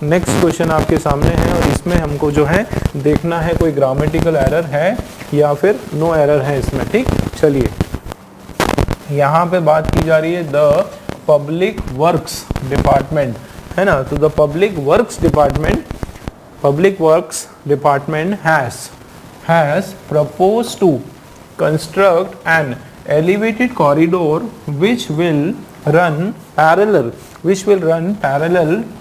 Next question आपके सामने है और इसमें हमको जो है देखना है कोई ग्रामेटिकल एरर है या फिर नो एरर है इसमें। ठीक, चलिए यहाँ पे बात की जा रही है द पब्लिक वर्क्स डिपार्टमेंट, है ना। तो the public works department has proposed to construct an elevated corridor which will run parallel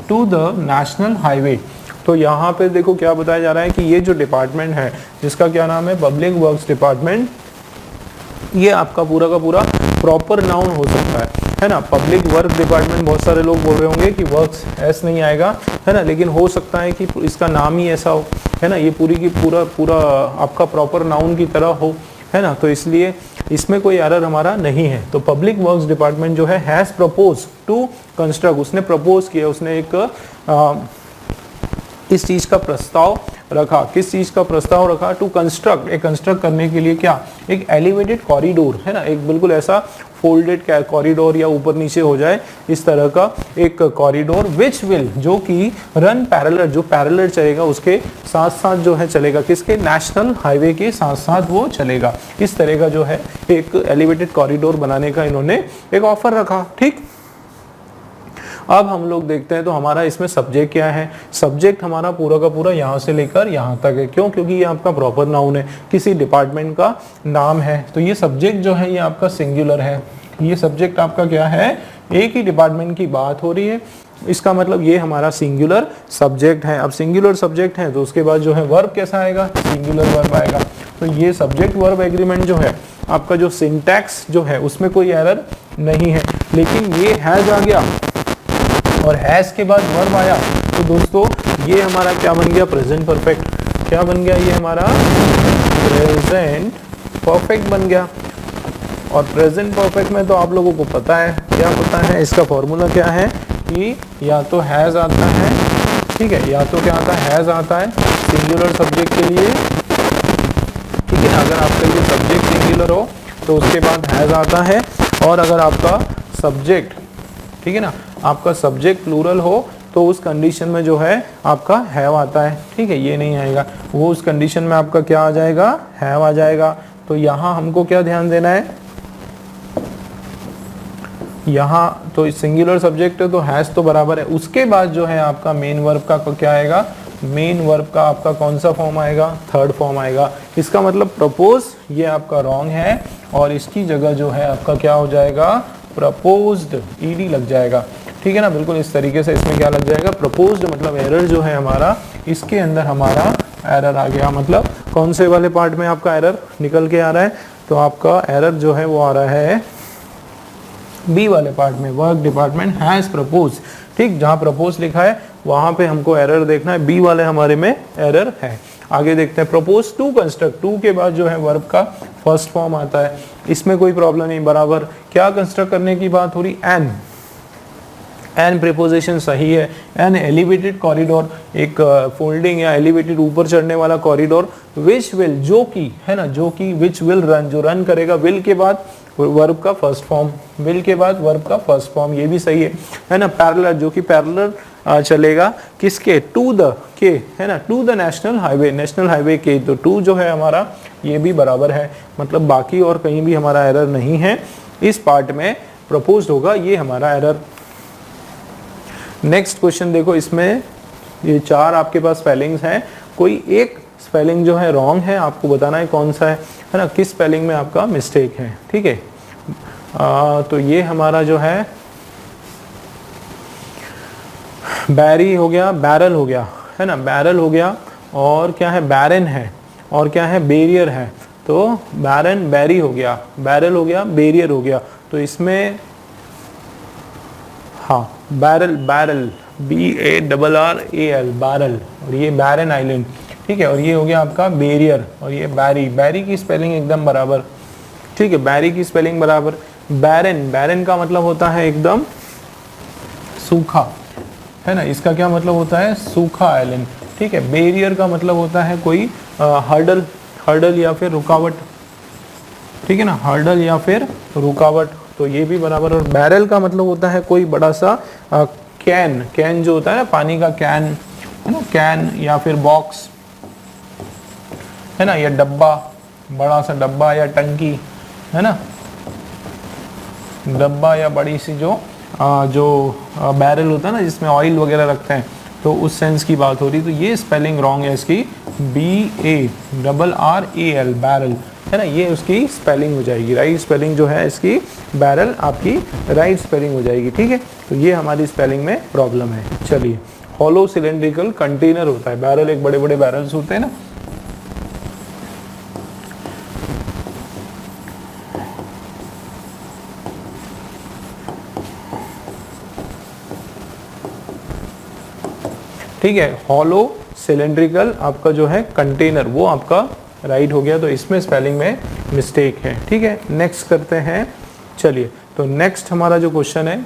to the national highway। तो यहाँ पे देखो क्या बताया जा रहा है कि ये जो डिपार्टमेंट है जिसका क्या नाम है पब्लिक वर्क्स डिपार्टमेंट, ये आपका पूरा का पूरा प्रॉपर नाउन हो सकता है ना। पब्लिक वर्क डिपार्टमेंट, बहुत सारे लोग बोल रहे होंगे कि वर्क्स एस नहीं आएगा, है ना, लेकिन हो सकता है कि इसका नाम ही ऐसा हो, है ना, ये पूरी की पूरा आपका प्रॉपर नाउन की तरह हो, है ना। तो इसलिए इसमें कोई एरर हमारा नहीं है। तो पब्लिक वर्क्स डिपार्टमेंट जो है हैज प्रपोज टू कंस्ट्रक्ट, उसने प्रपोज किया, उसने एक इस चीज का प्रस्ताव रखा। किस चीज का प्रस्ताव रखा? टू कंस्ट्रक्ट, एक कंस्ट्रक्ट करने के लिए क्या, एक एलिवेटेड कॉरिडोर, है ना, एक बिल्कुल ऐसा फोल्डेड कॉरिडोर या ऊपर नीचे हो जाए इस तरह का एक कॉरिडोर, विच विल, जो कि रन पैरेलल, जो पैरेलल चलेगा उसके साथ साथ जो है चलेगा किसके, नेशनल हाईवे के साथ साथ वो चलेगा। इस तरह का जो है एक एलिवेटेड कॉरिडोर बनाने का इन्होंने एक ऑफर रखा। ठीक, अब हम लोग देखते हैं तो हमारा इसमें सब्जेक्ट क्या है। सब्जेक्ट हमारा पूरा का पूरा यहाँ से लेकर यहाँ तक है। क्यों? क्योंकि ये आपका प्रॉपर नाउन है, किसी डिपार्टमेंट का नाम है। तो ये सब्जेक्ट जो है ये आपका सिंगुलर है। ये सब्जेक्ट आपका क्या है, एक ही डिपार्टमेंट की बात हो रही है, इसका मतलब ये हमारा सिंगुलर सब्जेक्ट है। अब सिंगुलर सब्जेक्ट है तो उसके बाद जो है वर्ब कैसा आएगा, सिंगुलर वर्ब आएगा। तो ये सब्जेक्ट वर्ब एग्रीमेंट जो है आपका, जो सिंटैक्स जो है उसमें कोई एरर नहीं है। लेकिन ये हैज आ गया और हैज के बाद वर्ब आया तो दोस्तों ये हमारा क्या बन गया, प्रेजेंट परफेक्ट। क्या बन गया, ये हमारा प्रेजेंट परफेक्ट बन गया। और प्रेजेंट परफेक्ट में तो आप लोगों को पता है, क्या पता है, इसका फॉर्मूला क्या है कि या तो हैज आता है, ठीक है, या तो क्या आता है, हैज आता है सिंगुलर सब्जेक्ट के लिए, ठीक है ना। अगर आपका ये सब्जेक्ट सिंगुलर हो तो उसके बाद हैज आता है, और अगर आपका सब्जेक्ट, ठीक है ना, आपका सब्जेक्ट प्लूरल हो तो उस कंडीशन में जो है आपका हैव आता है। ठीक है, ये नहीं आएगा, वो उस कंडीशन में आपका क्या आ जाएगा, हैव आ जाएगा। तो यहाँ हमको क्या ध्यान देना है, यहाँ तो सिंगुलर सब्जेक्ट है तो हैज तो बराबर है, उसके बाद जो है आपका मेन वर्ब का क्या आएगा, मेन वर्ब का आपका कौन सा फॉर्म आएगा, थर्ड फॉर्म आएगा। इसका मतलब प्रपोज ये आपका रॉन्ग है और इसकी जगह जो है आपका क्या हो जाएगा, प्रपोज्ड, ईडी लग जाएगा। ठीक है ना, बिल्कुल इस तरीके से इसमें क्या लग जाएगा, प्रपोज्ड, मतलब एरर जो है हमारा, इसके अंदर हमारा एरर आ गया। मतलब कौन से वाले पार्ट में आपका एरर निकल के आ रहा है, तो आपका एरर जो है वो आ रहा है बी वाले पार्ट में, वर्क डिपार्टमेंट हैज प्रपोज। ठीक, जहाँ प्रपोज लिखा है वहां पे हमको एरर देखना है, बी वाले हमारे में एरर है। आगे देखते हैं, प्रपोज टू कंस्ट्रक्ट, टू के बाद जो है वर्ब का फर्स्ट फॉर्म आता है, इसमें कोई प्रॉब्लम नहीं, बराबर। क्या कंस्ट्रक्ट करने की बात हो रही, एन प्रीपोजिशन सही है। एन एलिवेटेड कॉरिडोर, एक फोल्डिंग या एलिवेटेड ऊपर चढ़ने वाला कॉरिडोर, विच विल, जो की, है ना, जो की, विच विल रन, जो रन करेगा, विल के बाद वर्ब का फर्स्ट फॉर्म, विल के बाद वर्ब का फर्स्ट फॉर्म, ये भी सही है ना। पैरेलल, जो कि पैरेलल चलेगा किसके, टू द के, है ना, to the national highway, national highway के। तो टू जो है हमारा ये भी बराबर है, मतलब बाकी और कहीं भी हमारा एरर नहीं है, इस पार्ट में प्रपोज्ड होगा, ये हमारा एरर। नेक्स्ट क्वेश्चन देखो, इसमें ये चार आपके पास स्पेलिंग्स हैं, कोई एक स्पेलिंग जो है रॉन्ग है, आपको बताना है कौन सा है ना, किस स्पेलिंग में आपका मिस्टेक है। ठीक है, तो ये हमारा जो है बैरी हो गया, बैरल हो गया, है ना, बैरल हो गया, और क्या है, बैरन है, और क्या है, बेरियर है। तो बैरन बैरी हो गया, बैरल हो गया, बेरियर हो गया। तो इसमें हाँ, बैरल, बैरल, BARRAL, बैरल, और ये बैरन आइलैंड। ठीक है, और ये हो गया आपका बेरियर, और ये बैरी, बैरी की स्पेलिंग एकदम बराबर। ठीक है, बैरी की स्पेलिंग बराबर। बैरन, बैरन का मतलब होता है एकदम सूखा, है ना, इसका क्या मतलब होता है, सूखा आइलैंड। ठीक है, बेरियर का मतलब होता है कोई हर्डल, हर्डल या फिर रुकावट। ठीक है ना, हर्डल या फिर रुकावट, तो ये भी बराबर। और बैरल का मतलब होता है कोई बड़ा सा कैन, कैन जो होता है ना पानी का कैन, है ना, कैन या फिर बॉक्स, है ना, या डब्बा, बड़ा सा डब्बा या टंकी, है ना, डब्बा या बड़ी सी जो बैरल होता है ना जिसमें ऑयल वगैरह रखते हैं, तो उस सेंस की बात हो रही। तो ये स्पेलिंग रॉन्ग है इसकी, BARRAL, बैरल, है ना, ये उसकी स्पेलिंग हो जाएगी। राइट स्पेलिंग जो है इसकी बैरल आपकी राइट स्पेलिंग हो जाएगी। ठीक है, तो ये हमारी स्पेलिंग में प्रॉब्लम है। चलिए, हॉलो सिलेंड्रिकल कंटेनर होता है, बैरल एक बड़े बड़े बैरल्स होते हैं ना। ठीक है, हॉलो सिलेंड्रिकल आपका जो है कंटेनर, वो आपका राइट हो गया, तो इसमें स्पेलिंग में मिस्टेक है। ठीक है, नेक्स्ट करते हैं। चलिए, तो नेक्स्ट हमारा जो क्वेश्चन है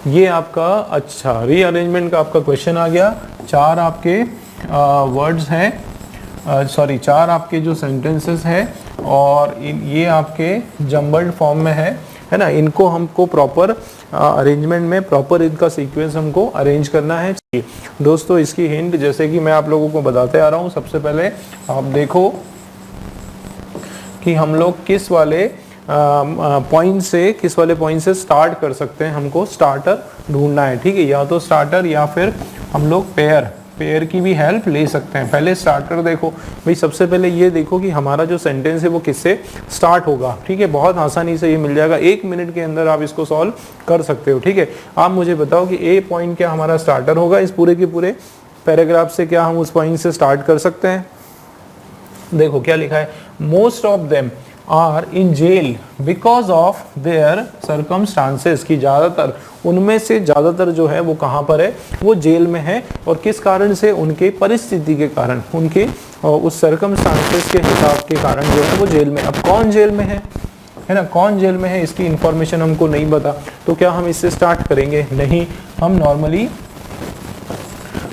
ये आपका, अच्छा, रीअरेंजमेंट का आपका क्वेश्चन आ गया। चार आपके वर्ड्स हैं, सॉरी, चार आपके जो सेंटेंसेस हैं और ये आपके जम्बल्ड फॉर्म में है ना। इनको हमको प्रॉपर अरेंजमेंट में प्रॉपर इनका सीक्वेंस हमको अरेंज करना है। दोस्तों, इसकी हिंट जैसे कि मैं आप लोगों को बताते आ रहा हूँ, सबसे पहले आप देखो कि हम लोग किस वाले पॉइंट से स्टार्ट कर सकते हैं। हमको स्टार्टर ढूंढना है। ठीक है, या तो स्टार्टर या फिर हम लोग पेयर की भी हेल्प ले सकते हैं। पहले स्टार्टर देखो भाई, सबसे पहले ये देखो कि हमारा जो सेंटेंस है वो किससे स्टार्ट होगा। ठीक है, बहुत आसानी से ये मिल जाएगा, 1 मिनट के अंदर आप इसको सॉल्व कर सकते हो। ठीक है, आप मुझे बताओ कि ए पॉइंट क्या हमारा स्टार्टर होगा, इस पूरे के पूरे पैराग्राफ से क्या हम उस पॉइंट से स्टार्ट कर सकते हैं। देखो क्या लिखा है, most of them are in jail because of their circumstances, की ज़्यादातर उनमें से ज़्यादातर जो है वो कहाँ पर है, वो जेल में है। और किस कारण से, उनके परिस्थिति के कारण, उनके उस सर्कमस्टांसेस के हिसाब के कारण जो है वो जेल में। अब कौन जेल में है ना, कौन जेल में है इसकी इंफॉर्मेशन हमको नहीं पता, तो क्या हम इससे स्टार्ट करेंगे? नहीं, हम नॉर्मली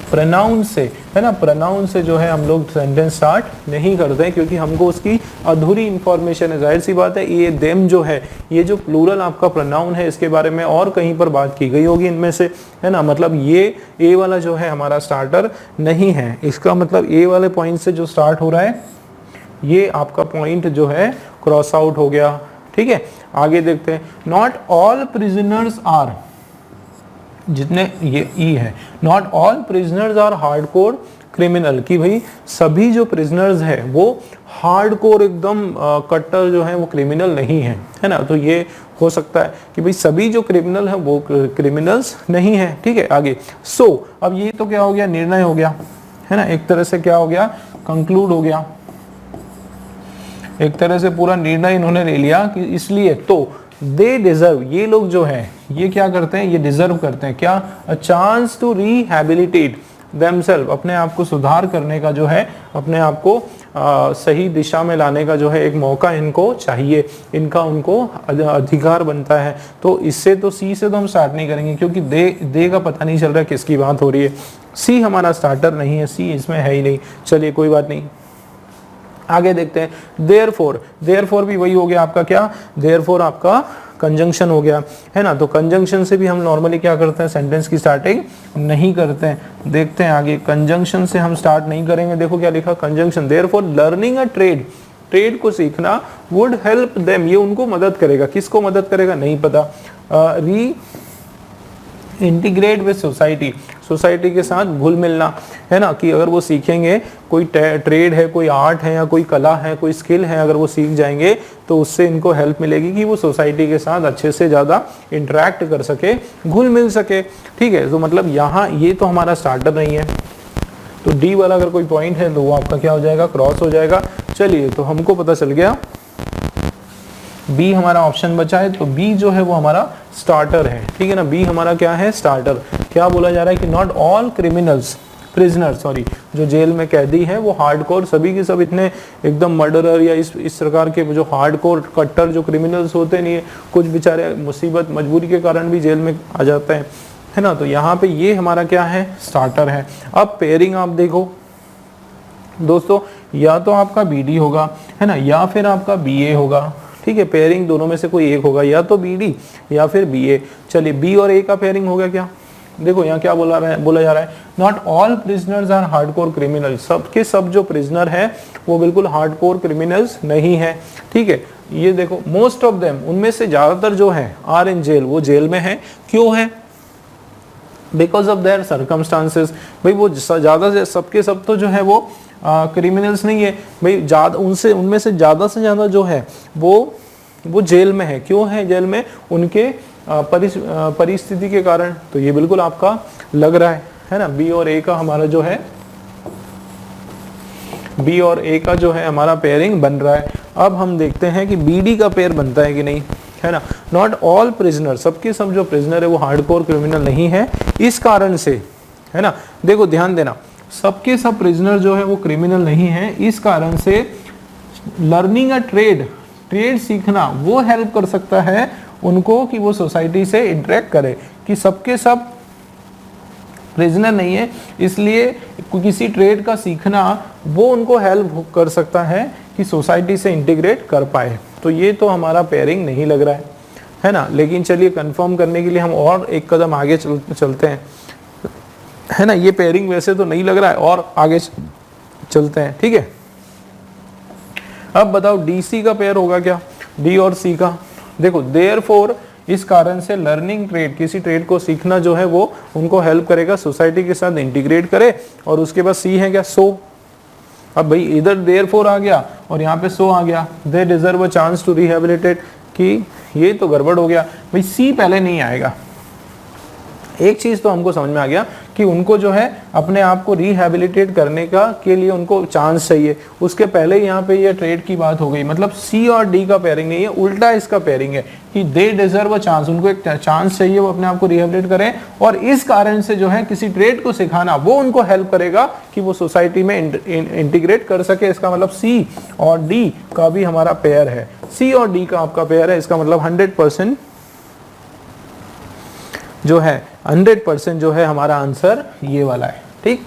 प्रोनाउन से, है ना, प्रोनाउन से जो है हम लोग सेंटेंस स्टार्ट नहीं करते हैं, क्योंकि हमको उसकी अधूरी इंफॉर्मेशन है। जाहिर सी बात है, ये देम जो है, ये जो प्लूरल आपका प्रोनाउन है, इसके बारे में और कहीं पर बात की गई होगी इनमें से, है ना। मतलब ये ए वाला जो है हमारा स्टार्टर नहीं है। इसका मतलब ए वाले पॉइंट से जो स्टार्ट हो रहा है, ये आपका पॉइंट जो है क्रॉस आउट हो गया। ठीक है, आगे देखते हैं। नॉट ऑल प्रिजनर्स आर, जितने ये ई है, not all prisoners are hardcore criminal, कि भाई सभी जो प्रिजनर्स है वो हार्डकोर एकदम कट्टर जो है वो क्रिमिनल नहीं है, है ना। तो ये हो सकता है कि भाई सभी जो क्रिमिनल है वो क्रिमिनल्स नहीं है। ठीक है, आगे सो अब ये तो क्या हो गया, निर्णय हो गया, है ना, एक तरह से क्या हो गया, कंक्लूड हो गया, एक तरह से पूरा निर्णय इन्होंने ले लिया कि इसलिए तो दे डिजर्व, ये लोग जो है ये क्या करते हैं, ये डिजर्व करते हैं क्या, a chance to rehabilitate themselves, अपने आप को सुधार करने का जो है, अपने आप को सही दिशा में लाने का जो है एक मौका इनको चाहिए, इनका उनको अधिकार बनता है। तो इससे तो सी से तो हम स्टार्ट नहीं करेंगे, क्योंकि दे का पता नहीं चल रहा है किसकी बात हो रही है। सी हमारा स्टार्टर नहीं है, सी इसमें है ही नहीं। चलिए कोई बात नहीं, आगे देखते हैं। देयरफॉर भी वही हो गया आपका क्या, देयरफॉर आपका कंजंक्शन हो गया, है ना। तो कंजंक्शन से भी हम नॉर्मली क्या करते हैं, सेंटेंस की स्टार्टिंग नहीं करते हैं। देखते हैं आगे, कंजंक्शन से हम स्टार्ट नहीं करेंगे। देखो क्या लिखा, कंजंक्शन, देयरफॉर लर्निंग अ ट्रेड को सीखना वुड हेल्प देम, ये उनको मदद करेगा। किसको मदद करेगा नहीं पता। री इंटीग्रेट विद सोसाइटी के साथ घुल मिलना, है ना, कि अगर वो सीखेंगे, कोई ट्रेड है, कोई आर्ट है या कोई कला है, कोई स्किल है, अगर वो सीख जाएंगे तो उससे इनको हेल्प मिलेगी कि वो सोसाइटी के साथ अच्छे से ज़्यादा इंटरेक्ट कर सके, घुल मिल सके। ठीक है, तो मतलब यहाँ ये तो हमारा स्टार्टर नहीं है, तो डी वाला अगर कोई पॉइंट है तो वो आपका क्या हो जाएगा, क्रॉस हो जाएगा। चलिए, तो हमको पता चल गया बी हमारा ऑप्शन बचा है, तो बी जो है वो हमारा स्टार्टर है। ठीक है ना, बी हमारा क्या है, स्टार्टर। क्या बोला जा रहा है कि नॉट ऑल प्रिजनर्स जो जेल में कैदी हैं वो हार्डकोर, सभी के सब इतने एकदम मर्डरर या इस प्रकार के जो हार्डकोर कट्टर जो क्रिमिनल्स होते नहीं है, कुछ बेचारे मुसीबत मजबूरी के कारण भी जेल में आ जाते हैं, है ना। तो यहाँ पे ये हमारा क्या है, स्टार्टर है। अब पेयरिंग आप देखो दोस्तों, या तो आपका बी डी होगा, है ना, या फिर आपका बी ए होगा। ठीक है, पेयरिंग दोनों में से कोई एक होगा, या तो BD या फिर BA। चलिए B और A का पेयरिंग हो गया क्या? देखो यहाँ क्या बोला जा रहा है, not all prisoners are hardcore criminal, सबके सब जो प्रिजनर है वो बिल्कुल हार्डकोर क्रिमिनल्स नहीं है। ठीक है, ये देखो मोस्ट ऑफ देम, उनमें से ज्यादातर जो है आर इन जेल, वो जेल में है। क्यों है? Because of their circumstances. भाई वो ज्यादा से सबके सब तो जो है वो क्रिमिनल्स नहीं है भाई, ज्यादा उनमें से ज्यादा जो है वो जेल में है। क्यों है जेल में? उनके परिस्थिति के कारण। तो ये बिल्कुल आपका लग रहा है ना। बी और ए का हमारा जो है, बी और ए का जो है हमारा पेयरिंग बन रहा है। अब हम देखते हैं कि BD का पेयर बनता है कि नहीं, है ना। नॉट ऑल प्रिजनर, सबके सब जो प्रिजनर है वो हार्डकोर क्रिमिनल नहीं है, इस कारण से, है ना। देखो ध्यान देना, सबके सब प्रिजनर जो है वो क्रिमिनल नहीं है, इस कारण से लर्निंग अ ट्रेड सीखना वो हेल्प कर सकता है उनको कि वो सोसाइटी से इंटरेक्ट करे। कि सबके सब प्रिजनर नहीं है, इसलिए किसी ट्रेड का सीखना वो उनको हेल्प कर सकता है कि सोसाइटी से इंटीग्रेट कर पाए। तो ये तो हमारा पेयरिंग नहीं लग रहा है ना। लेकिन चलिए कंफर्म करने के लिए हम और एक कदम आगे चलते हैं, है ना। ये पेयरिंग वैसे तो नहीं लग रहा है, और आगे चलते हैं, ठीक है। अब बताओ DC का पेयर होगा क्या, D और C का? देखो देयरफॉर, इस कारण से लर्निंग ट्रेड, किसी ट्रेड को सीखना जो है वो उनको हेल्प करेगा सोसाइटी के साथ इंटीग्रेट करे। और उसके बाद C है क्या, सो। अब भाई इधर देयरफॉर आ गया और यहाँ पे सो आ गया, they deserve a chance to rehabilitate, कि ये तो गड़बड़ हो गया भाई, C पहले नहीं आएगा। एक चीज तो हमको समझ में आ गया कि उनको जो है अपने आप को रिहेबिलिटेट करने का के लिए उनको चांस चाहिए। उसके पहले यहाँ पे ये ट्रेड की बात हो गई, मतलब C और D का पेयरिंग नहीं है, उल्टा इसका पेयरिंग है कि दे डिजर्व अ चांस, उनको एक चांस चाहिए वो अपने आप को रिहेबिलिटेट करें। और इस कारण से जो है किसी ट्रेड को सिखाना वो उनको हेल्प करेगा कि वो सोसाइटी में इंटीग्रेट कर सके। इसका मतलब C और D का भी हमारा पेयर है, C और D का आपका पेयर है। इसका मतलब 100% जो है 100% जो है हमारा आंसर ये वाला है, ठीक।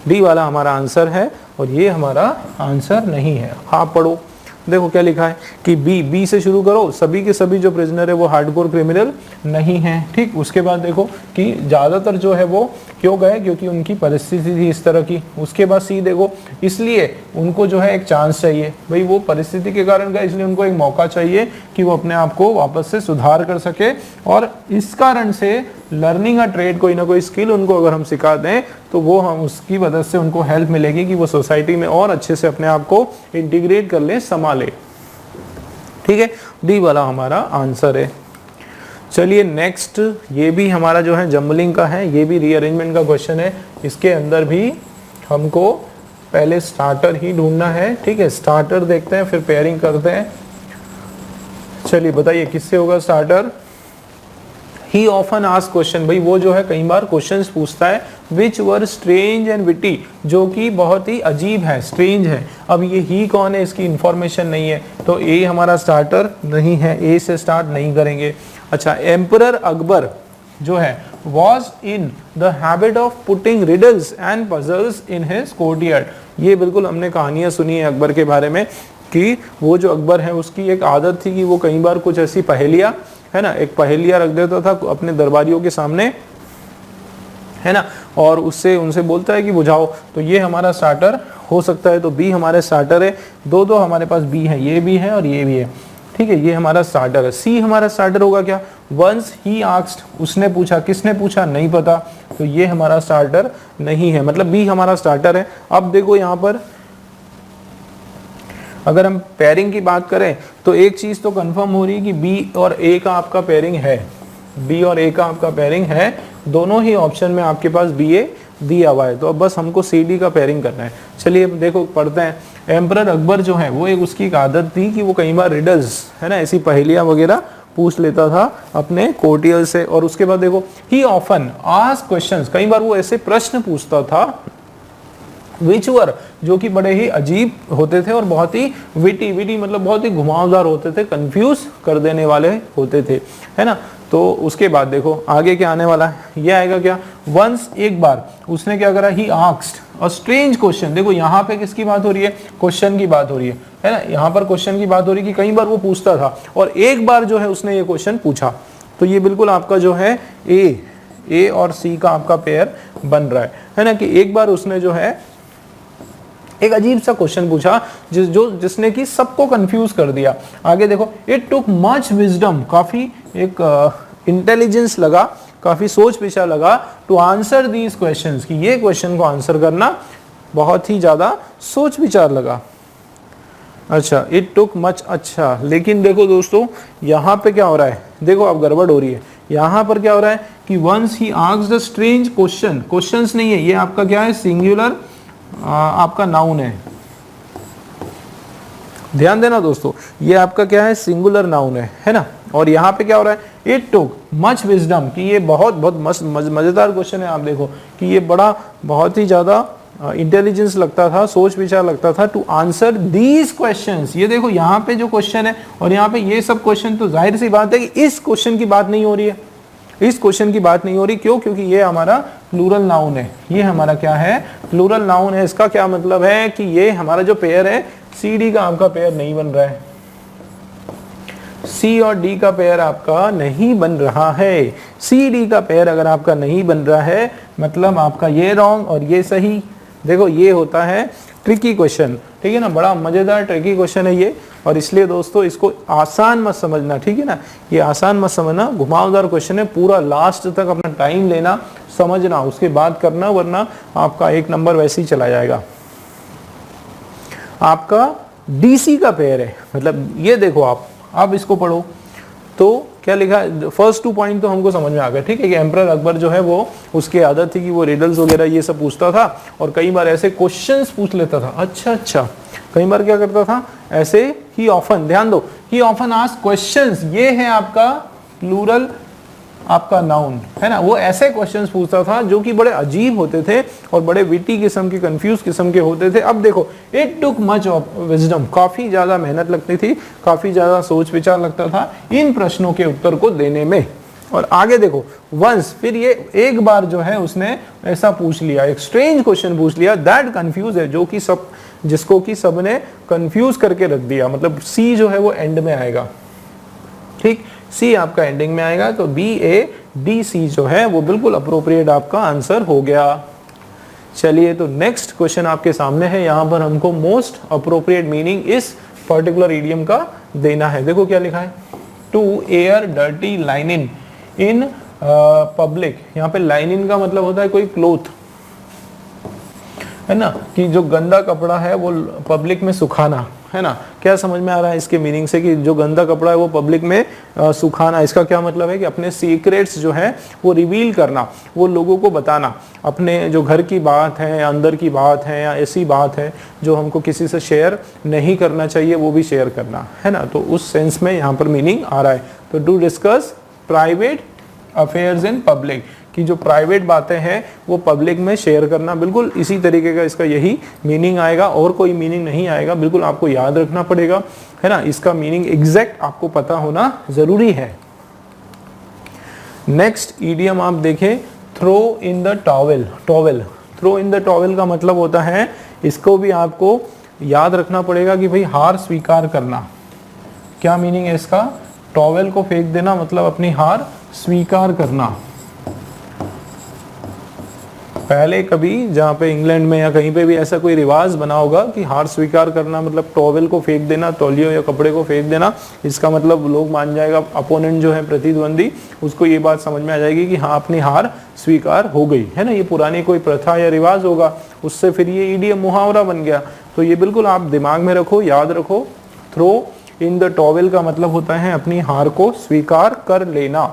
D वाला हमारा आंसर है और ये हमारा आंसर नहीं है। आप पढ़ो, देखो क्या लिखा है कि बी से शुरू करो, सभी के सभी जो प्रिजनर है वो हार्डकोर क्रिमिनल नहीं है, ठीक। उसके बाद देखो कि ज्यादातर जो है वो क्यों गए, क्योंकि उनकी परिस्थिति थी इस तरह की। उसके बाद C देखो, इसलिए उनको जो है एक चांस चाहिए, भाई वो परिस्थिति के कारण गए, इसलिए उनको एक मौका चाहिए कि वो अपने आप को वापस से सुधार कर सके। और इस कारण से लर्निंग अ ट्रेड, कोई ना कोई स्किल उनको अगर हम सिखा दें तो वो हम उसकी वजह से उनको हेल्प मिलेगी कि वो सोसाइटी में और अच्छे से अपने आप को इंटीग्रेट कर ले, संभाले, ठीक है। D वाला हमारा आंसर है। चलिए नेक्स्ट, ये भी हमारा जो है जम्बलिंग का है, ये भी रीअरेंजमेंट का क्वेश्चन है। इसके अंदर भी हमको पहले स्टार्टर ही ढूंढना है, ठीक है। स्टार्टर देखते हैं फिर पेयरिंग करते हैं। चलिए बताइए किससे होगा स्टार्टर। ही ऑफन आस्क क्वेश्चन, भाई वो जो है कई बार क्वेश्चंस पूछता है विच वर स्ट्रेंज एंड विटी, जो कि बहुत ही अजीब है, स्ट्रेंज है। अब ये ही कौन है इसकी इंफॉर्मेशन नहीं है, तो ए हमारा स्टार्टर नहीं है, ए से स्टार्ट नहीं करेंगे। अच्छा, एम्परर अकबर जो है was in the habit of putting riddles and puzzles in his courtyard. ये बिल्कुल हमने कहानियां सुनी है अकबर के बारे में कि वो जो अकबर है उसकी एक आदत थी कि वो कई बार कुछ ऐसी पहेलियां, है ना, एक पहेलियां रख देता था अपने दरबारियों के सामने, है ना, और उससे उनसे बोलता है कि बुझाओ। तो ये हमारा स्टार्टर हो सकता है। तो बी हमारे स्टार्टर है, दो हमारे पास बी है, ये भी है और ये भी है, ठीक है। ये हमारा स्टार्टर है। सी हमारा स्टार्टर होगा क्या, वंस ही आस्क्ड, उसने पूछा, किसने पूछा नहीं पता, तो ये हमारा स्टार्टर नहीं है, मतलब बी हमारा स्टार्टर है। अब देखो यहाँ पर अगर हम पेयरिंग की बात करें तो एक चीज तो कंफर्म हो रही है कि बी और ए का आपका पेयरिंग है, बी और ए का आपका पेयरिंग है, दोनों ही ऑप्शन में आपके पास बी ए दिया हुआ है। तो अब बस हमको सी डी का पेयरिंग करना है। चलिए देखो पढ़ते हैं। एम्परर अकबर जो है वो एक उसकी एक आदत थी कि वो कई बार रिडल्स, है ना, ऐसी पहेलियां वगैरह पूछ लेता था अपने कोर्टियर से। और उसके बाद देखो ही ऑफन आस्क क्वेश्चंस, कई बार वो ऐसे प्रश्न पूछता था विच वर, जो कि बड़े ही अजीब होते थे और बहुत ही विटी मतलब बहुत ही घुमावदार होते थे, कंफ्यूज कर देने वाले होते थे, है ना। तो उसके बाद देखो आगे क्या आने वाला है, ये आएगा क्या, वंस, एक बार उसने क्या करा, ही आस्क्ड अ स्ट्रेंज क्वेश्चन। देखो यहाँ पे किसकी बात हो रही है, क्वेश्चन की बात हो रही है है ना। यहाँ पर क्वेश्चन की बात हो रही कि कई बार वो पूछता था और एक बार जो है उसने ये क्वेश्चन पूछा, तो ये बिल्कुल आपका जो है ए और सी का आपका पेयर बन रहा है ना, कि एक बार उसने जो है एक अजीब सा क्वेश्चन पूछा जिसने कि सबको कंफ्यूज कर दिया। आगे देखो, इट टुक मच विजडम, काफी एक इंटेलिजेंस लगा, काफी सोच विचार लगा, टू आंसर दीज क्वेश्चंस, कि ये क्वेश्चन को आंसर करना बहुत ही ज्यादा सोच विचार लगा। अच्छा, इट टुक मच, अच्छा, लेकिन देखो दोस्तों यहाँ पे क्या हो रहा है, देखो अब गड़बड़ हो रही है। यहाँ पर क्या हो रहा है कि once he asked a strange question, questions नहीं है ये, आपका क्या है, सिंगुलर आपका नाउन है। ध्यान देना दोस्तों, ये आपका क्या है, सिंगुलर नाउन है ना। और यहाँ पे क्या हो रहा है, इट टुक मच विजडम, कि ये बहुत मस्त मजेदार क्वेश्चन है। आप देखो कि ये बड़ा बहुत ही ज्यादा इंटेलिजेंस लगता था, सोच विचार लगता था, टू आंसर दीज क्वेश्चंस। ये देखो यहाँ पे जो क्वेश्चन है और यहाँ पे ये सब क्वेश्चन, तो जाहिर सी बात है कि इस क्वेश्चन की बात नहीं हो रही है, इस क्वेश्चन की बात नहीं हो रही। क्यों? क्योंकि ये हमारा प्लूरल नाउन है, ये हमारा क्या है, प्लूरल नाउन है। इसका क्या मतलब है कि ये हमारा जो पेयर है, सी डी का आपका पेयर नहीं बन रहा है, सी और डी का पेयर आपका नहीं बन रहा है। सी डी का पेयर अगर आपका नहीं बन रहा है, मतलब आपका ये रॉन्ग और ये सही। देखो ये होता है ट्रिकी क्वेश्चन, ठीक है ना, बड़ा मजेदार ट्रिकी क्वेश्चन है ये, और इसलिए दोस्तों इसको आसान मत समझना, ठीक है ना, ये आसान मत समझना, घुमावदार क्वेश्चन है। पूरा लास्ट तक अपना टाइम लेना, समझना, उसके बाद करना, वरना आपका 1 नंबर वैसे ही चला जाएगा। आपका डीसी का पेयर है, मतलब ये देखो आप इसको पढ़ो तो क्या लिखा है, फर्स्ट 2 पॉइंट तो हमको समझ में आ गया, ठीक है, कि एम्परर अकबर जो है वो, उसकी आदत थी कि वो रिडल्स वगैरह ये सब पूछता था और कई बार ऐसे क्वेश्चंस पूछ लेता था। अच्छा, कई बार क्या करता था ऐसे, ही ऑफन, ध्यान दो, ही ऑफन आस्क क्वेश्चंस, ये है आपका प्लूरल आपका नाउन, है ना। वो ऐसे क्वेश्चंस पूछता था जो कि बड़े अजीब होते थे और बड़े विटी किस्म के, कंफ्यूज किस्म के होते थे। अब देखो, it took much of wisdom, काफी ज्यादा मेहनत लगती थी, काफी ज्यादा सोच विचार लगता था इन प्रश्नों के उत्तर को देने में। और आगे देखो, वंस, फिर ये एक बार जो है उसने ऐसा पूछ लिया, एक स्ट्रेंज क्वेश्चन पूछ लिया, दैट कंफ्यूज है, जो कि सब, जिसको कि सबने कंफ्यूज करके रख दिया। मतलब सी जो है वो एंड में आएगा, ठीक, सी आपका एंडिंग में आएगा, तो बी ए डी सी जो है वो बिल्कुल अप्रोप्रिएट आपका आंसर हो गया। चलिए, तो नेक्स्ट क्वेश्चन आपके सामने है, यहां पर हमको मोस्ट अप्रोप्रिएट मीनिंग इस पर्टिकुलर इडियम का देना है। देखो क्या लिखा है, to air dirty linen in public. यहाँ पे लाइनिन का मतलब होता है कोई क्लोथ, है ना, कि जो गंदा कपड़ा है वो पब्लिक में सुखाना, है ना। क्या समझ में आ रहा है इसके मीनिंग से, कि जो गंदा कपड़ा है वो पब्लिक में सुखाना। इसका क्या मतलब है कि अपने सीक्रेट्स जो है वो रिवील करना, वो लोगों को बताना, अपने जो घर की बात है, अंदर की बात है, या ऐसी बात है जो हमको किसी से शेयर नहीं करना चाहिए, वो भी शेयर करना, है ना। तो उस सेंस में यहाँ पर मीनिंग आ रहा है। तो to discuss private affairs in public, कि जो प्राइवेट बातें हैं वो पब्लिक में शेयर करना, बिल्कुल इसी तरीके का इसका यही मीनिंग आएगा, और कोई मीनिंग नहीं आएगा, बिल्कुल आपको याद रखना पड़ेगा, है ना। इसका मीनिंग एग्जैक्ट आपको पता होना जरूरी है। नेक्स्ट ईडियम आप देखें, throw in the towel. Towel, throw in the towel का मतलब होता है, इसको भी आपको याद रखना पड़ेगा कि भाई हार स्वीकार करना। क्या मीनिंग है इसका, टॉवेल को फेंक देना मतलब अपनी हार स्वीकार करना। पहले कभी जहाँ पे इंग्लैंड में या कहीं पे भी ऐसा कोई रिवाज बना होगा कि हार स्वीकार करना मतलब टॉवेल को फेंक देना, तौलियों या कपड़े को फेंक देना, इसका मतलब लोग मान जाएगा, अपोनेंट जो है प्रतिद्वंदी, उसको ये बात समझ में आ जाएगी कि हाँ अपनी हार स्वीकार हो गई, है ना। ये पुरानी कोई प्रथा या रिवाज होगा, उससे फिर ये ईडियम मुहावरा बन गया। तो ये बिल्कुल आप दिमाग में रखो, याद रखो, थ्रो इन द टॉवेल का मतलब होता है अपनी हार को स्वीकार कर लेना।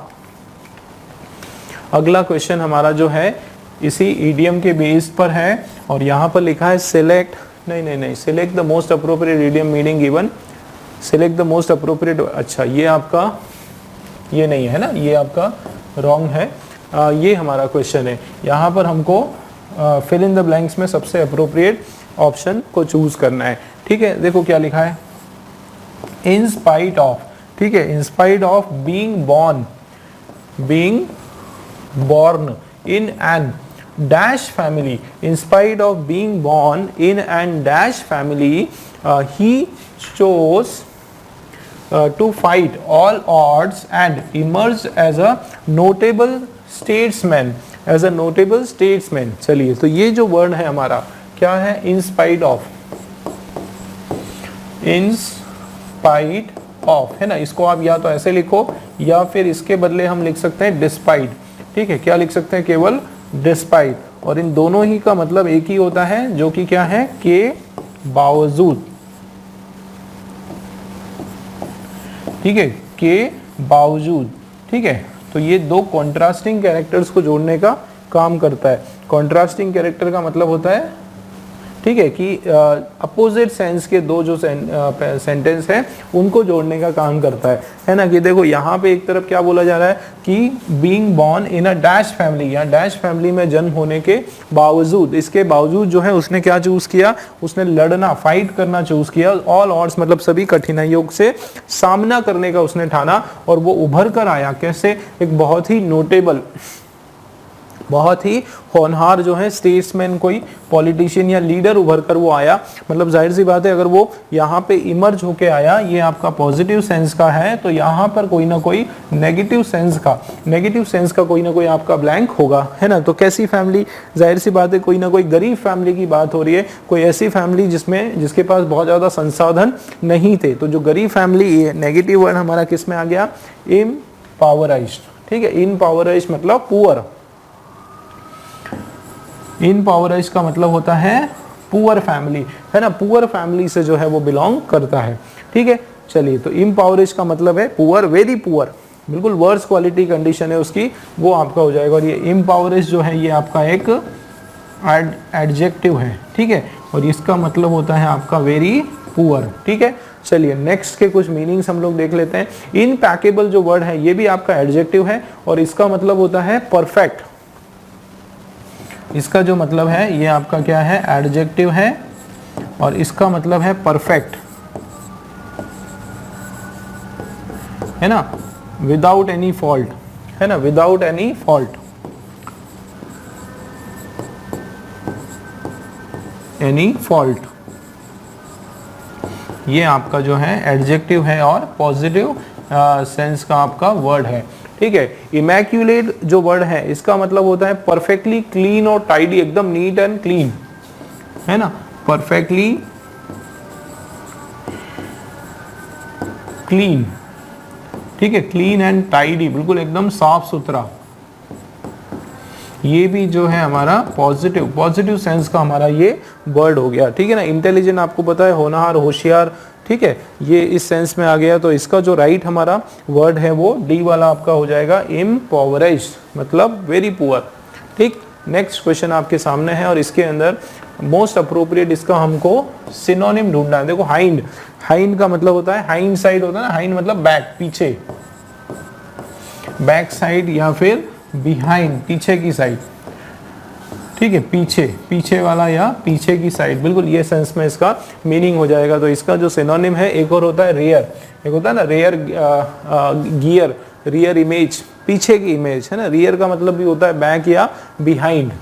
अगला क्वेश्चन हमारा जो है इसी ईडियम के बेस पर है, और यहाँ पर लिखा है सिलेक्ट, नहीं, select the most appropriate idiom meaning given, select the most appropriate. अच्छा, ये आपका, ये नहीं है ना, ये आपका रॉन्ग है। ये हमारा क्वेश्चन है, यहाँ पर हमको फिल इन द ब्लैंक्स में सबसे अप्रोप्रिएट ऑप्शन को चूज करना है, ठीक है। देखो क्या लिखा है, इन स्पाइट ऑफ, ठीक है, in spite of being born in an dash family, in spite of being born in an dash family, he chose to fight all odds and emerged as a notable statesman, as a notable statesman। चलिए, तो ये जो word है हमारा क्या है? In spite of, in spite of, है ना। इसको आप या तो ऐसे लिखो या फिर इसके बदले हम लिख सकते हैं डिस्पाइट। ठीक है, क्या लिख सकते हैं? केवल डिस्पाइट। और इन दोनों ही का मतलब एक ही होता है, जो कि क्या है? के बावजूद। ठीक है, के बावजूद। ठीक है, तो ये दो कॉन्ट्रास्टिंग कैरेक्टर्स को जोड़ने का काम करता है। कॉन्ट्रास्टिंग कैरेक्टर का मतलब होता है, ठीक है, कि अपोजिट सेंस के दो जो सेंटेंस हैं उनको जोड़ने का काम करता है ना। कि देखो यहाँ पे एक तरफ क्या बोला जा रहा है कि being born in a dash family, या डैश फैमिली में जन्म होने के बावजूद, इसके बावजूद जो है उसने क्या चूज किया? उसने लड़ना, फाइट करना चूज किया। ऑल ऑड्स मतलब सभी कठिनाइयों से सामना करने का उसने ठाना, और वो उभर कर आया कैसे? एक बहुत ही नोटेबल, बहुत ही होनहार जो है स्टेट्समैन, कोई पॉलिटिशियन या लीडर उभर कर वो आया। मतलब जाहिर सी बात है, अगर वो यहाँ पे इमर्ज होके आया, ये आपका पॉजिटिव सेंस का है, तो यहाँ पर कोई ना कोई नेगेटिव सेंस का कोई ना कोई आपका ब्लैंक होगा, है ना। तो कैसी फैमिली? जाहिर सी बात है, कोई ना कोई गरीब फैमिली की बात हो रही है, कोई ऐसी फैमिली जिसके पास बहुत ज्यादा संसाधन नहीं थे। तो जो गरीब फैमिली, नेगेटिव वर्ड हमारा किस में आ गया? इम्पावराइज्ड। ठीक है, इम्पावराइज्ड मतलब पुअर। इम्पावराइज्ड का मतलब होता है पुअर फैमिली, है ना। पुअर फैमिली से जो है वो बिलोंग करता है। ठीक है, चलिए, तो इम्पावराइज्ड का मतलब है पुअर, वेरी पुअर, बिल्कुल वर्स्ट क्वालिटी कंडीशन है उसकी, वो आपका हो जाएगा। और ये इम्पावराइज्ड जो है ये आपका एक एडजेक्टिव है। ठीक है, और इसका मतलब होता है आपका वेरी पुअर। ठीक है, चलिए नेक्स्ट के कुछ मीनिंग्स हम लोग देख लेते हैं। इनपैकेबल जो वर्ड है ये भी आपका एडजेक्टिव है, और इसका मतलब होता है परफेक्ट। इसका जो मतलब है ये आपका क्या है? एडजेक्टिव है, और इसका मतलब है परफेक्ट, है ना। विदाउट एनी फॉल्ट, है ना, without any fault, any fault, ये आपका जो है एडजेक्टिव है और पॉजिटिव सेंस का आपका वर्ड है। ठीक है, इमैक्यूलेट जो वर्ड है इसका मतलब होता है परफेक्टली क्लीन और टाइडी, एकदम नीट एंड क्लीन, है ना। परफेक्टली क्लीन, ठीक है, क्लीन एंड टाइडी, बिल्कुल एकदम साफ सुथरा। ये भी जो है हमारा पॉजिटिव सेंस का हमारा ये वर्ड हो गया। ठीक है ना। इंटेलिजेंट आपको पता है, होनहार, होशियार, ठीक है, ये इस सेंस में आ गया। तो इसका जो राइट हमारा वर्ड है वो डी वाला आपका हो जाएगा, इम्पॉवराइज्ड मतलब वेरी पुअर। ठीक, नेक्स्ट क्वेश्चन आपके सामने है, और इसके अंदर मोस्ट अप्रोप्रिएट इसका हमको सिनोनिम ढूंढना है। देखो, हाइंड, हाइंड का मतलब होता है, हाइंड साइड होता है ना, हाइंड मतलब बैक, पीछे, बैक साइड, या फिर बिहाइंड, पीछे की साइड। ठीक है, पीछे वाला या पीछे की साइड, बिल्कुल ये सेंस में इसका मीनिंग हो जाएगा। तो इसका जो सिनोनिम है, एक और होता है रेयर, एक होता है ना रेयर गियर, रियर इमेज, पीछे की इमेज, है ना। रियर का मतलब भी होता है बैक या बिहाइंड।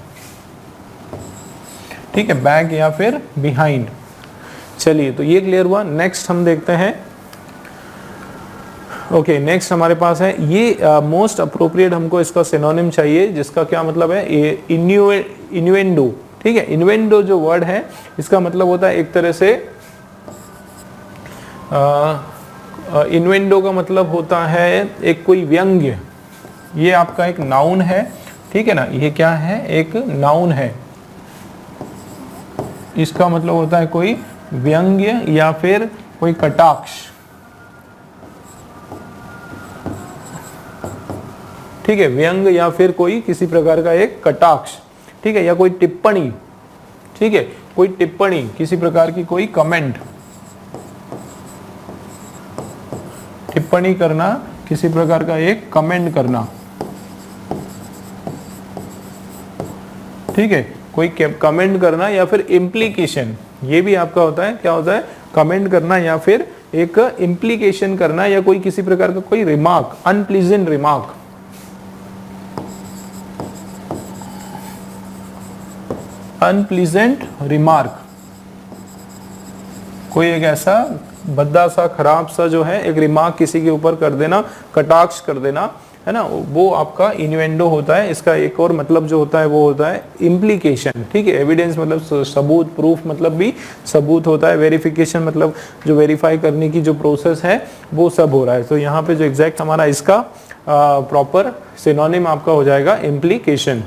ठीक है, बैक या फिर बिहाइंड। चलिए, तो ये क्लियर हुआ। नेक्स्ट हम देखते हैं। ओके, नेक्स्ट हमारे पास है ये मोस्ट अप्रोप्रिएट हमको इसका सिनोनिम चाहिए, जिसका क्या मतलब है? इन्वेंडो। ठीक है, इन्वेंडो जो वर्ड है इसका मतलब होता है एक तरह से, इन्वेंडो का मतलब होता है एक कोई व्यंग्य। ये आपका एक नाउन है, ठीक है ना, ये क्या है? एक नाउन है। इसका मतलब होता है कोई व्यंग्य या फिर कोई कटाक्ष। ठीक है, व्यंग या फिर कोई किसी प्रकार का एक कटाक्ष, ठीक है, या कोई टिप्पणी। ठीक है, कोई टिप्पणी, किसी प्रकार की कोई कमेंट, टिप्पणी करना, किसी प्रकार का एक कमेंट करना। ठीक है, कोई कमेंट करना या फिर इम्प्लीकेशन, ये भी आपका होता है। क्या होता है? कमेंट करना या फिर एक इम्प्लीकेशन करना, या कोई किसी प्रकार का कोई remark, unpleasant remark. Unpleasant remark, कोई एक ऐसा भद्दा सा खराब सा जो है एक रिमार्क किसी के ऊपर कर देना, कटाक्ष कर देना, है ना, वो आपका इन्वेंडो होता है। इसका एक और मतलब जो होता है वो होता है इम्प्लीकेशन, ठीक है। एविडेंस मतलब सबूत, प्रूफ मतलब भी सबूत होता है, वेरिफिकेशन मतलब जो वेरीफाई करने की जो प्रोसेस है वो सब हो रहा है। तो यहाँ पे जो एग्जैक्ट हमारा इसका प्रॉपर सिनोनिम आपका हो जाएगा इम्प्लीकेशन।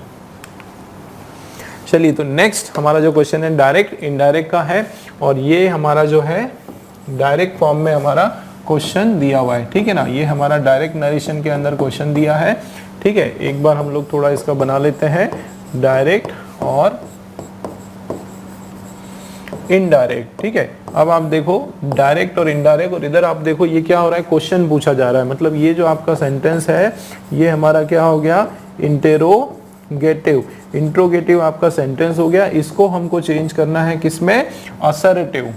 चलिए, तो नेक्स्ट हमारा जो क्वेश्चन है डायरेक्ट इनडायरेक्ट का है, और ये हमारा जो है डायरेक्ट फॉर्म में हमारा क्वेश्चन दिया हुआ है, ठीक है ना। ये हमारा डायरेक्ट नरेशन के अंदर क्वेश्चन दिया है, ठीक है। एक बार हम लोग थोड़ा इसका बना लेते हैं, डायरेक्ट और इनडायरेक्ट, ठीक है। अब आप देखो डायरेक्ट और इनडायरेक्ट, और इधर आप देखो ये क्या हो रहा है, क्वेश्चन पूछा जा रहा है। मतलब ये जो आपका सेंटेंस है ये हमारा क्या हो गया, इंटेरोगेटिव, इंट्रोगेटिव आपका सेंटेंस हो गया। इसको हमको चेंज करना है किसमें, असर्टिव,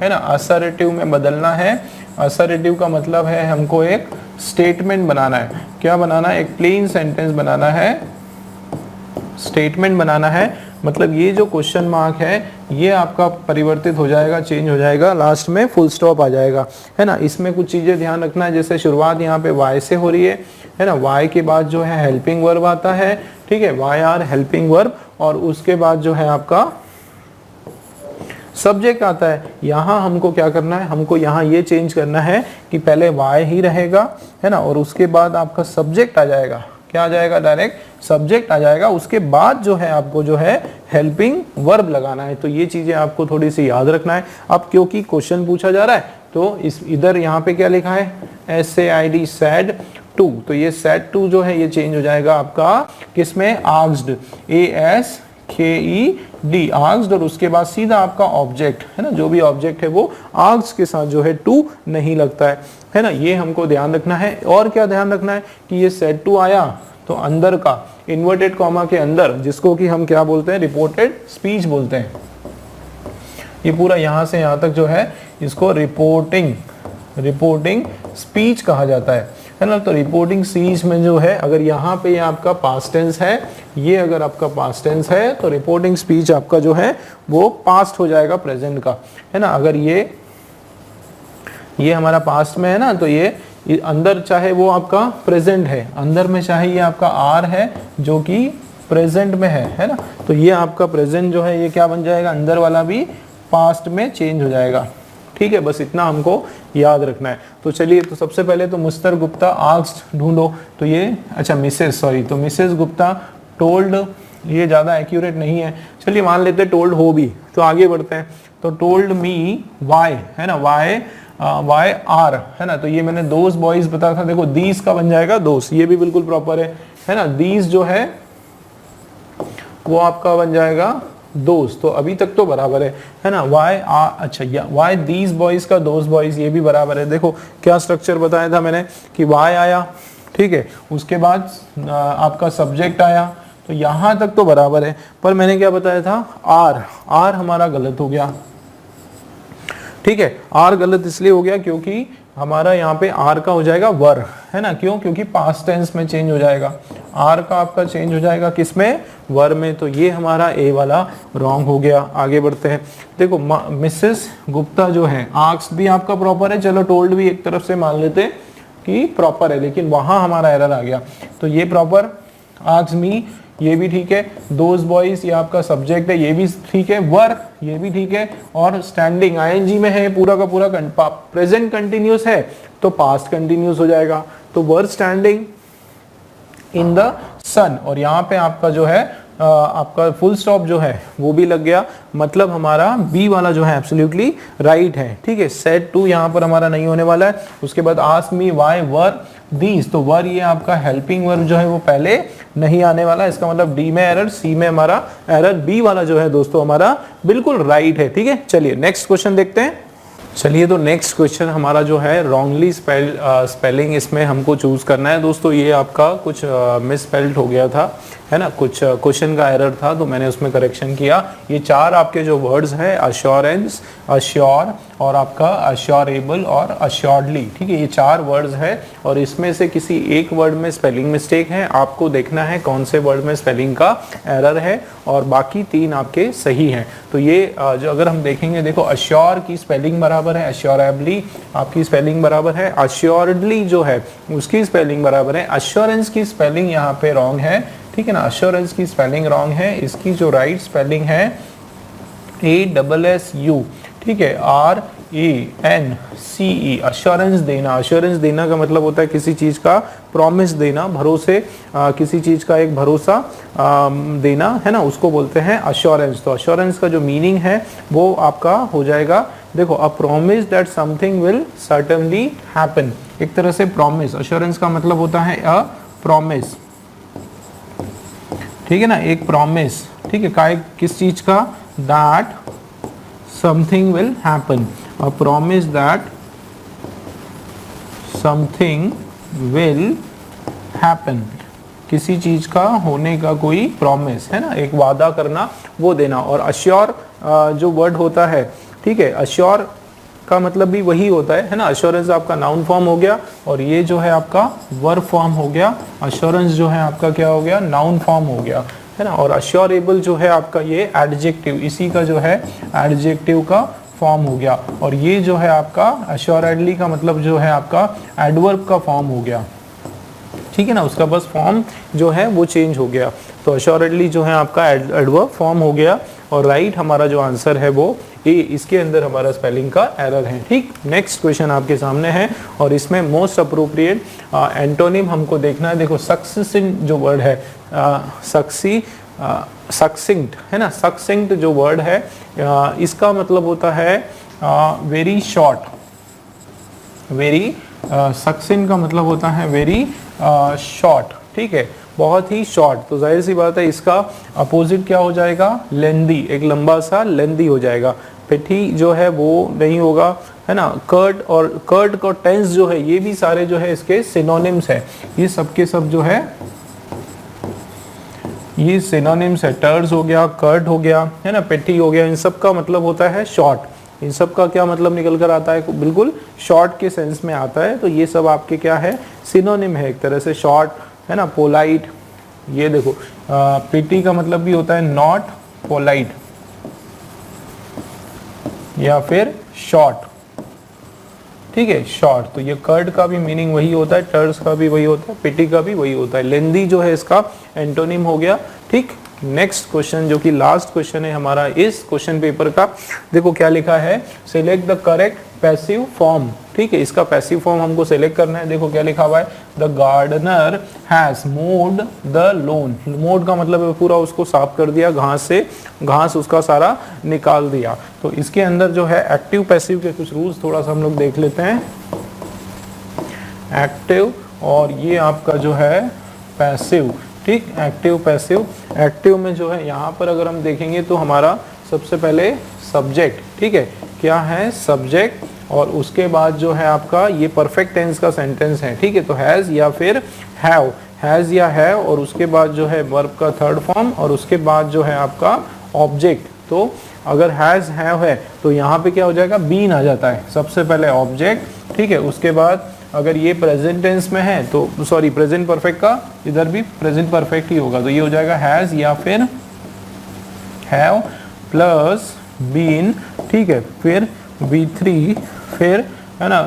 है ना, असर्टिव में बदलना है। असर्टिव का मतलब है हमको एक स्टेटमेंट बनाना है। क्या बनाना है, एक प्लेन सेंटेंस बनाना है, स्टेटमेंट बनाना है। मतलब ये जो क्वेश्चन मार्क है ये आपका परिवर्तित हो जाएगा, चेंज हो जाएगा, लास्ट में फुल स्टॉप आ जाएगा, है ना। इसमें कुछ चीजें ध्यान रखना है, जैसे शुरुआत यहाँ पे वाई से हो रही है ना। वाई के बाद जो है हेल्पिंग वर्ब आता है, ठीक है, वाई आर हेल्पिंग वर्ब, और उसके बाद जो है आपका सब्जेक्ट आता है। यहाँ हमको क्या करना है, हमको यहाँ ये चेंज करना है कि पहले वाई ही रहेगा, है ना, और उसके बाद आपका सब्जेक्ट आ जाएगा। क्या आ जाएगा, डायरेक्ट सब्जेक्ट आ जाएगा। उसके बाद जो है आपको जो है हेल्पिंग वर्ब लगाना है। तो ये चीजें आपको थोड़ी सी याद रखना है। अब क्योंकि क्वेश्चन पूछा जा रहा है तो इस इधर यहाँ पे क्या लिखा है, SAID सैड टू, तो ये सैड टू जो है ये चेंज हो जाएगा आपका किसमें, आस्क्ड, ASKED, आस्क्ड, और उसके बाद सीधा आपका ऑब्जेक्ट, है ना, जो भी ऑब्जेक्ट है वो आस्क्ड के साथ जो है टू नहीं लगता है ना। ये हमको ध्यान रखना है। और क्या ध्यान रखना है कि ये सेड टू आया तो अंदर का इन्वर्टेड कॉमा के अंदर, जिसको कि हम क्या बोलते हैं, रिपोर्टेड स्पीच बोलते हैं। ये पूरा यहाँ से यहाँ तक जो है इसको रिपोर्टिंग स्पीच कहा जाता है ना। तो रिपोर्टिंग स्पीच में जो है, अगर यहाँ पे ये आपका पास्ट टेंस है, ये अगर आपका पास्ट टेंस है तो रिपोर्टिंग स्पीच आपका जो है वो पास्ट हो जाएगा प्रेजेंट का, है ना। अगर ये हमारा पास्ट में है ना, तो ये अंदर चाहे वो आपका प्रेजेंट है, अंदर में चाहे ये आपका आर है जो कि प्रेजेंट में है ना। तो ये आपका प्रेजेंट जो है ये क्या बन जाएगा, अंदर वाला भी पास्ट में चेंज हो जाएगा, ठीक है। बस इतना हमको याद रखना है। तो चलिए, तो सबसे पहले तो मिस्टर गुप्ता आस्क्ड ढूंढो, तो ये अच्छा तो मिसेस गुप्ता टोल्ड, ये ज़्यादा एक्यूरेट नहीं है, चलिए मान लेते टोल्ड हो भी। तो आगे बढ़ते हैं, तो टोल्ड मी वाई, है ना, वाई आर, है ना। तो ये मैंने दोस्त बॉयज बताया था, देखो दीज का बन जाएगा दोस्त, ये भी बिल्कुल प्रॉपर है ना। दीज जो है वो आपका बन जाएगा दोस्त, तो अभी तक तो बराबर है ना। वाई वाई दीज बॉयज का दोस्त बॉयज, ये भी बराबर है। देखो क्या स्ट्रक्चर बताया था मैंने कि वाई आया, ठीक है, उसके बाद आपका सब्जेक्ट आया, तो यहां तक तो बराबर है। पर मैंने क्या बताया था, आर हमारा गलत हो गया, ठीक है। आर गलत इसलिए हो गया क्योंकि हमारा यहाँ पे आर का हो जाएगा वर, है ना। क्यों, क्योंकि पास्ट टेंस में चेंज हो जाएगा, आर का आपका चेंज हो जाएगा किसमें, वर में। तो ये हमारा ए वाला रॉन्ग हो गया। आगे बढ़ते हैं, देखो मिसेस गुप्ता जो है, आस्क्ड भी आपका प्रॉपर है, चलो टोल्ड भी एक तरफ से मान लेते कि प्रॉपर है, लेकिन वहां हमारा एरर आ गया। तो ये प्रॉपर, आस्क्ड मी ये भी ठीक है, दोस्त बॉयज ये आपका सब्जेक्ट है, ये भी ठीक है, वर ये भी ठीक है, और स्टैंडिंग आईएनजी में है, पूरा का पूरा प्रेजेंट कंटिन्यूस है तो पास्ट कंटिन्यूस हो जाएगा। तो वर स्टैंडिंग इन द सन, और यहाँ पे आपका जो है आपका फुल स्टॉप जो है वो भी लग गया, मतलब हमारा बी वाला जो है एब्सोल्युटली राइट है, ठीक है। सेड टू यहाँ पर हमारा नहीं होने वाला है। उसके बाद ask me why were these, तो वर ये आपका हेल्पिंग वर्ब जो है वो पहले नहीं आने वाला, इसका मतलब डी में एरर, सी में हमारा एरर, बी वाला जो है दोस्तों हमारा बिल्कुल राइट है, ठीक है। चलिए नेक्स्ट क्वेश्चन देखते हैं। चलिए, तो नेक्स्ट क्वेश्चन हमारा जो है रॉन्गली स्पेलिंग, इसमें हमको चूज करना है दोस्तों। ये आपका कुछ मिस स्पेल्ड हो गया था, है ना, कुछ क्वेश्चन का एरर था तो मैंने उसमें करेक्शन किया। ये 4 आपके जो वर्ड्स है, अश्योरेंस, अश्योर और आपका अश्योरेबल और अश्योर्डली, ठीक है, ये 4 वर्ड्स है और इसमें से किसी एक वर्ड में स्पेलिंग मिस्टेक है, आपको देखना है कौन से वर्ड में स्पेलिंग का एरर है और बाकी 3 आपके सही हैं। तो ये जो अगर हम देखेंगे, देखो अश्योर की स्पेलिंग बराबर है अश्योरेबली, आपकी स्पेलिंग बराबर है, अश्योर्डली जो है उसकी स्पेलिंग बराबर है, अश्योरेंस की स्पेलिंग यहाँ पे रॉन्ग है, ठीक है ना, अश्योरेंस की स्पेलिंग रॉन्ग है, इसकी जो राइट स्पेलिंग है ASSU, ठीक है, RANCE, अश्योरेंस देना। अश्योरेंस देना का मतलब होता है किसी चीज़ का प्रॉमिस देना, भरोसे, किसी चीज़ का एक भरोसा देना, है ना, उसको बोलते हैं अश्योरेंस। तो अश्योरेंस का जो मीनिंग है वो आपका हो जाएगा, देखो, a promise that something will certainly happen, एक तरह से प्रॉमिस, अश्योरेंस का मतलब होता है अ प्रॉमिस, ठीक है ना, एक प्रॉमिस, ठीक है, किस चीज़ का, that something will happen, a promise that something will happen, किसी चीज का होने का कोई प्रॉमिस, है ना, एक वादा करना, वो देना। और अश्योर जो वर्ड होता है, ठीक है, अश्योर का मतलब भी वही होता है ना, अश्योरेंस आपका नाउन फॉर्म हो गया और ये जो है आपका वर्ब फॉर्म हो गया, अश्योरेंस जो है आपका क्या हो गया, नाउन फॉर्म हो गया, है ना, और अश्योरेबल जो है आपका ये एडजेक्टिव, इसी का जो है एडजेक्टिव का फॉर्म हो गया, और ये जो है आपका अश्योरेडली का मतलब जो है आपका एडवर्ब का फॉर्म हो गया, ठीक है ना, उसका बस फॉर्म जो है वो चेंज हो गया। तो अश्योरेडली जो है आपका एडवर्ब फॉर्म हो गया और राइट हमारा जो आंसर है वो ए, इसके अंदर हमारा स्पेलिंग का एरर है। ठीक, नेक्स्ट क्वेश्चन आपके सामने है और इसमें मोस्ट अप्रोप्रिएट एंटोनिम हमको देखना है। देखो सक्सिंट जो वर्ड है, सक्सिंक्ट है ना, सक्सिंक्ट जो वर्ड है इसका मतलब होता है वेरी शॉर्ट, वेरी सक्सिंक्ट का मतलब होता है वेरी शॉर्ट, ठीक है, बहुत ही शॉर्ट। तो जाहिर सी बात है इसका अपोजिट क्या हो जाएगा, लेंदी, एक लंबा सा लेंदी हो जाएगा। पिठी जो है वो नहीं होगा, है ना। कर्ट और कर्ट का टेंस जो है ये भी सारे जो है इसके सिनोनिम्स है, ये सब के सब जो है ये सिनोनिम्स है। टर्स हो गया, कर्ट हो गया, है ना, पिठी हो गया, इन सब का मतलब होता है शॉर्ट। इन सब का क्या मतलब निकल कर आता है, बिल्कुल शॉर्ट के सेंस में आता है। तो ये सब आपके क्या है, सिनोनिम है एक तरह से, शॉर्ट, है ना, पोलाइट। ये देखो पिटी का मतलब भी होता है नॉट पोलाइट या फिर शॉर्ट, ठीक है, शॉर्ट। तो ये कर्ट का भी मीनिंग वही होता है, टर्स का भी वही होता है, पिटी का भी वही होता है। लेंदी जो है इसका एंटोनिम हो गया। ठीक, नेक्स्ट क्वेश्चन जो कि लास्ट क्वेश्चन है हमारा इस क्वेश्चन पेपर का, देखो क्या लिखा है, select the correct passive form. ठीक है, इसका पैसिव फॉर्म हमको सिलेक्ट करना है। देखो क्या लिखा हुआ है, the gardener has mowed the lawn. Mowed का मतलब है पूरा उसको साफ कर दिया, घास से घास उसका सारा निकाल दिया। तो इसके अंदर जो है एक्टिव पैसिव के कुछ रूल्स थोड़ा सा हम लोग देख लेते हैं। एक्टिव और ये आपका जो है पैसिव, ठीक, एक्टिव पैसिव। एक्टिव में जो है यहाँ पर अगर हम देखेंगे तो हमारा सबसे पहले सब्जेक्ट, ठीक है, क्या है, सब्जेक्ट, और उसके बाद जो है आपका ये परफेक्ट टेंस का सेंटेंस है, ठीक है। तो हैज या फिर हैव, हैज या हैव, और उसके बाद जो है वर्ब का थर्ड फॉर्म, और उसके बाद जो है आपका ऑब्जेक्ट। तो अगर हैज हैव है तो यहाँ पे क्या हो जाएगा, बीन आ जाता है, सबसे पहले ऑब्जेक्ट, ठीक है। उसके बाद अगर ये प्रेजेंट टेंस में है तो सॉरी प्रेजेंट परफेक्ट का इधर भी प्रेजेंट परफेक्ट ही होगा, तो ये हो जाएगा हैज या फिर हैव प्लस बीन, ठीक है, फिर V3, फिर है ना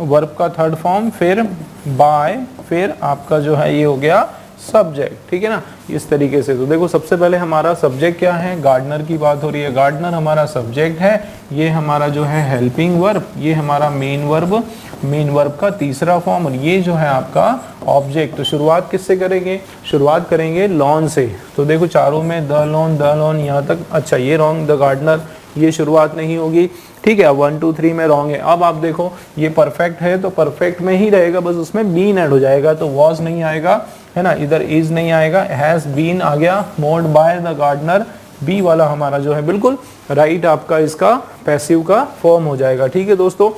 वर्ब का थर्ड फॉर्म, फिर बाय, फिर आपका जो है ये हो गया सब्जेक्ट, ठीक है ना, इस तरीके से। तो देखो सबसे पहले हमारा सब्जेक्ट क्या है, गार्डनर की बात हो रही है, गार्डनर हमारा सब्जेक्ट है। ये हमारा जो है हेल्पिंग वर्ब, ये हमारा मेन वर्ब, मेन वर्ब का तीसरा फॉर्म, और ये जो है आपका ऑब्जेक्ट। तो शुरुआत किससे करेंगे, शुरुआत करेंगे लॉन से। तो देखो चारों में द लॉन यहाँ तक, अच्छा ये रॉन्ग, द गार्डनर ये शुरुआत नहीं होगी, ठीक है। 1 2 3 में रॉन्ग है। अब आप देखो ये परफेक्ट है तो परफेक्ट में ही रहेगा, बस उसमें बीन ऐड हो जाएगा, तो वॉज नहीं आएगा, है ना, इधर इज नहीं आएगा, हैज बीन आ गया, mowed by the gardener, be वाला हमारा जो है बिल्कुल राइट आपका इसका पैसिव का फॉर्म हो जाएगा, ठीक है दोस्तों।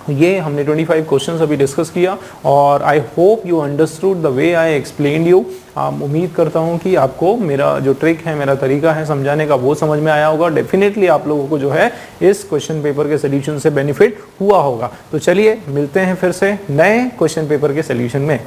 ये हमने 25 क्वेश्चंस अभी डिस्कस किया और I hope you understood the way I explained you. उम्मीद करता हूँ कि आपको मेरा जो ट्रिक है, मेरा तरीका है समझाने का, वो समझ में आया होगा। डेफिनेटली आप लोगों को जो है इस क्वेश्चन पेपर के सोल्यूशन से बेनिफिट हुआ होगा। तो चलिए मिलते हैं फिर से नए क्वेश्चन पेपर के सोल्यूशन में।